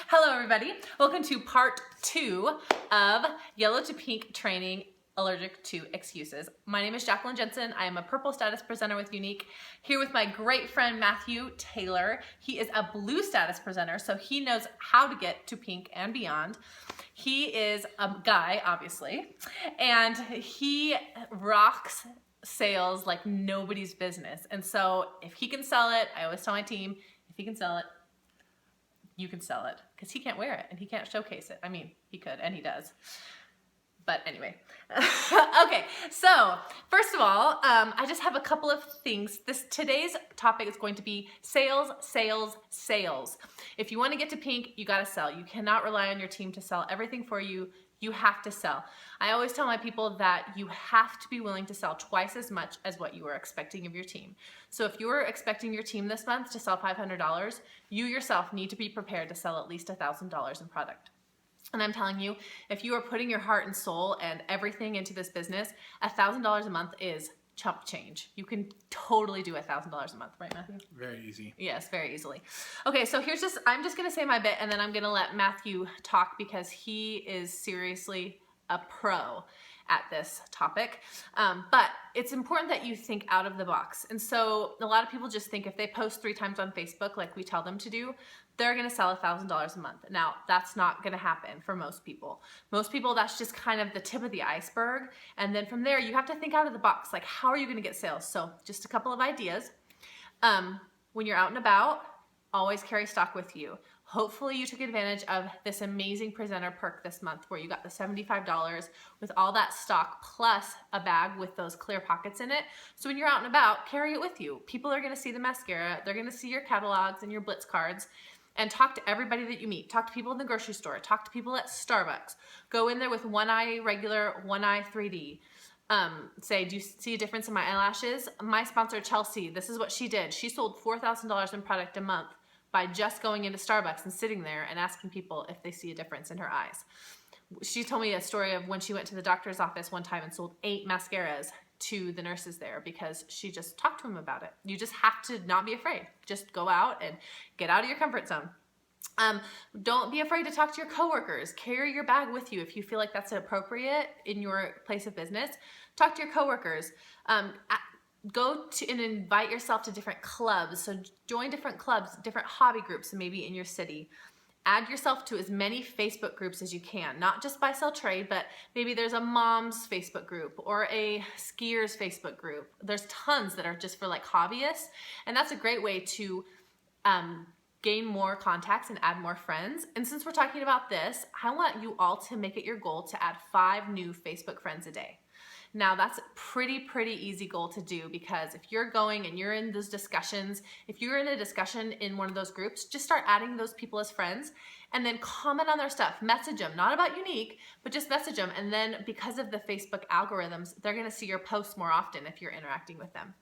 Hello everybody, welcome to part 2 of Yellow to Pink Training Allergic to Excuses. My name is Jacqueline Jensen. I am a purple status presenter with Unique, here with my great friend Matthew Taylor. He is a blue status presenter, so he knows how to get to pink and beyond. He is a guy, obviously, and he rocks sales like nobody's business. And so if he can sell it, I always tell my team, if he can sell it, you can sell it, because he can't wear it and he can't showcase it. I mean, he could and he does. But anyway, okay, so first of all, I just have a couple of things. Today's topic is going to be sales, sales, sales. If you want to get to pink, you got to sell. You cannot rely on your team to sell everything for you. You have to sell. I always tell my people that you have to be willing to sell twice as much as what you are expecting of your team. So if you're expecting your team this month to sell $500, you yourself need to be prepared to sell at least $1,000 in product. And I'm telling you, if you are putting your heart and soul and everything into this business, $1,000 a month is chump change. You can totally do $1,000 a month, right, Matthew? Very easy. Yes, very easily. Okay, so I'm just gonna say my bit and then I'm gonna let Matthew talk because he is seriously a pro at this topic. But it's important that you think out of the box. And so a lot of people just think if they post 3 times on Facebook, like we tell them to do, they're gonna sell $1,000 a month. Now, that's not gonna happen for most people. Most people, that's just kind of the tip of the iceberg. And then from there, you have to think out of the box, like how are you gonna get sales? So just a couple of ideas. When you're out and about, always carry stock with you. Hopefully you took advantage of this amazing presenter perk this month where you got the $75 with all that stock plus a bag with those clear pockets in it. So when you're out and about, carry it with you. People are gonna see the mascara, they're gonna see your catalogs and your Blitz cards, and talk to everybody that you meet. Talk to people in the grocery store, talk to people at Starbucks. Go in there with one eye regular, one eye 3D. Say, do you see a difference in my eyelashes? My sponsor, Chelsea, this is what she did. She sold $4,000 in product a month by just going into Starbucks and sitting there and asking people if they see a difference in her eyes. She told me a story of when she went to the doctor's office one time and sold 8 mascaras to the nurses there because she just talked to them about it. You just have to not be afraid. Just go out and get out of your comfort zone. Don't be afraid to talk to your coworkers. Carry your bag with you if you feel like that's appropriate in your place of business. Talk to your coworkers. Go to and invite yourself to different clubs. So join different clubs, different hobby groups maybe in your city. Add yourself to as many Facebook groups as you can, not just buy, sell, trade, but maybe there's a mom's Facebook group or a skier's Facebook group. There's tons that are just for like hobbyists, and that's a great way to gain more contacts and add more friends. And since we're talking about this, I want you all to make it your goal to add 5 new Facebook friends a day. Now that's a pretty easy goal to do because if you're going and you're in those discussions, if you're in a discussion in one of those groups, just start adding those people as friends and then comment on their stuff, message them, not about Unique, but just message them. And then because of the Facebook algorithms, they're gonna see your posts more often if you're interacting with them.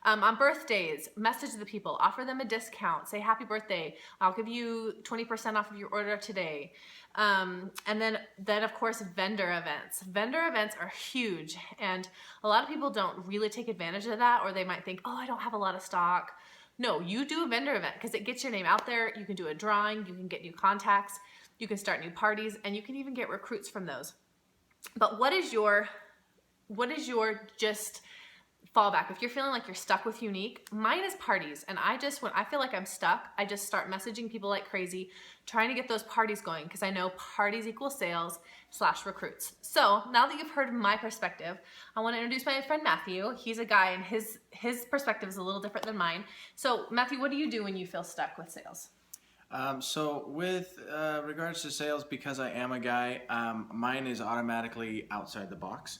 On birthdays, message the people, offer them a discount, say happy birthday, I'll give you 20% off of your order today. And then of course, vendor events. Vendor events are huge and a lot of people don't really take advantage of that, or they might think, oh, I don't have a lot of stock. No, you do a vendor event because it gets your name out there. You can do a drawing, you can get new contacts, you can start new parties, and you can even get recruits from those. But what is your just fallback? If you're feeling like you're stuck with Unique, mine is parties. And when I feel like I'm stuck, I just start messaging people like crazy, trying to get those parties going because I know parties equal sales / recruits. So now that you've heard my perspective, I want to introduce my friend Matthew. He's a guy and his perspective is a little different than mine. So Matthew, what do you do when you feel stuck with sales? So with regards to sales, because I am a guy, mine is automatically outside the box.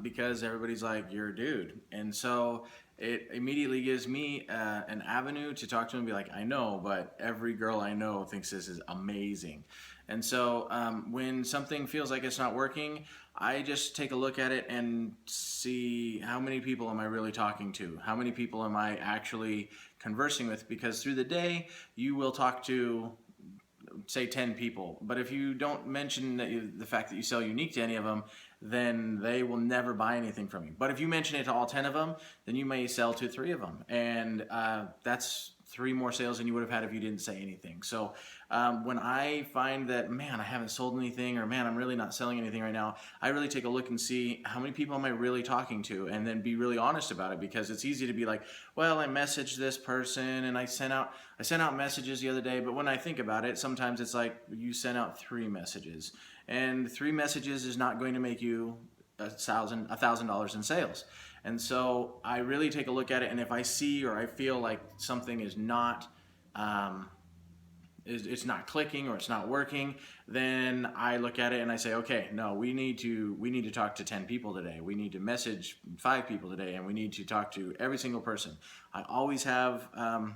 Because everybody's like, you're a dude. And so it immediately gives me an avenue to talk to them and be like, I know, but every girl I know thinks this is amazing. And so when something feels like it's not working, I just take a look at it and see how many people am I really talking to? How many people am I actually conversing with? Because through the day, you will talk to say 10 people, but if you don't mention the fact that you sell Unique to any of them, then they will never buy anything from you. But if you mention it to all 10 of them, then you may sell to 3 of them, and that's 3 more sales than you would have had if you didn't say anything. So when I find that, man, I haven't sold anything, or man, I'm really not selling anything right now, I really take a look and see how many people am I really talking to, and then be really honest about it, because it's easy to be like, well, I messaged this person and I sent out messages the other day, but when I think about it, sometimes it's like you sent out 3 messages, and 3 messages is not going to make you $1,000 in sales. And so I really take a look at it, and if I see or I feel like something is not it's not clicking or it's not working, then I look at it and I say, okay, no, we need to talk to 10 people today. We need to message 5 people today, and we need to talk to every single person. I always have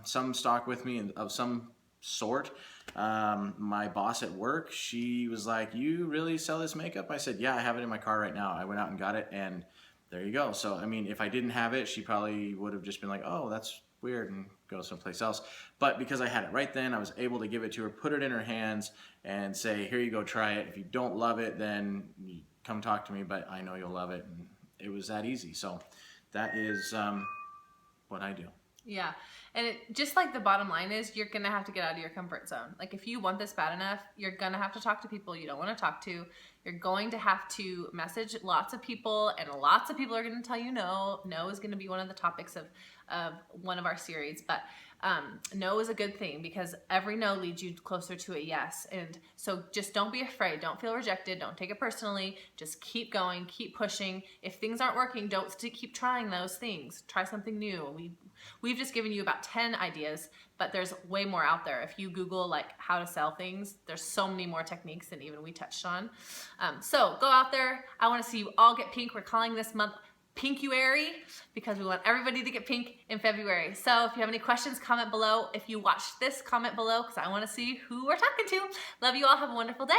some stock with me of some sort. My boss at work, she was like, you really sell this makeup? I said, yeah, I have it in my car right now. I went out and got it, and there you go. So, I mean, if I didn't have it, she probably would have just been like, oh, that's weird, and go someplace else. But because I had it right then, I was able to give it to her, put it in her hands, and say, here you go, try it. If you don't love it, then you come talk to me, but I know you'll love it. And it was that easy. So that is what I do. Yeah. And just like the bottom line is, you're going to have to get out of your comfort zone. Like, if you want this bad enough, you're going to have to talk to people you don't want to talk to. You're going to have to message lots of people, and lots of people are going to tell you no. No is going to be one of the topics of one of our series. But no is a good thing, because every no leads you closer to a yes. And so just don't be afraid. Don't feel rejected. Don't take it personally. Just keep going, keep pushing. If things aren't working, don't keep trying those things. Try something new. We've just given you about 10 ideas, but there's way more out there. If you Google like how to sell things, there's so many more techniques than even we touched on. So go out there. I want to see you all get pink. We're calling this month Pinkuary, because we want everybody to get pink in February. So if you have any questions, comment below. If you watched this, comment below, because I want to see who we're talking to. Love you all. Have a wonderful day.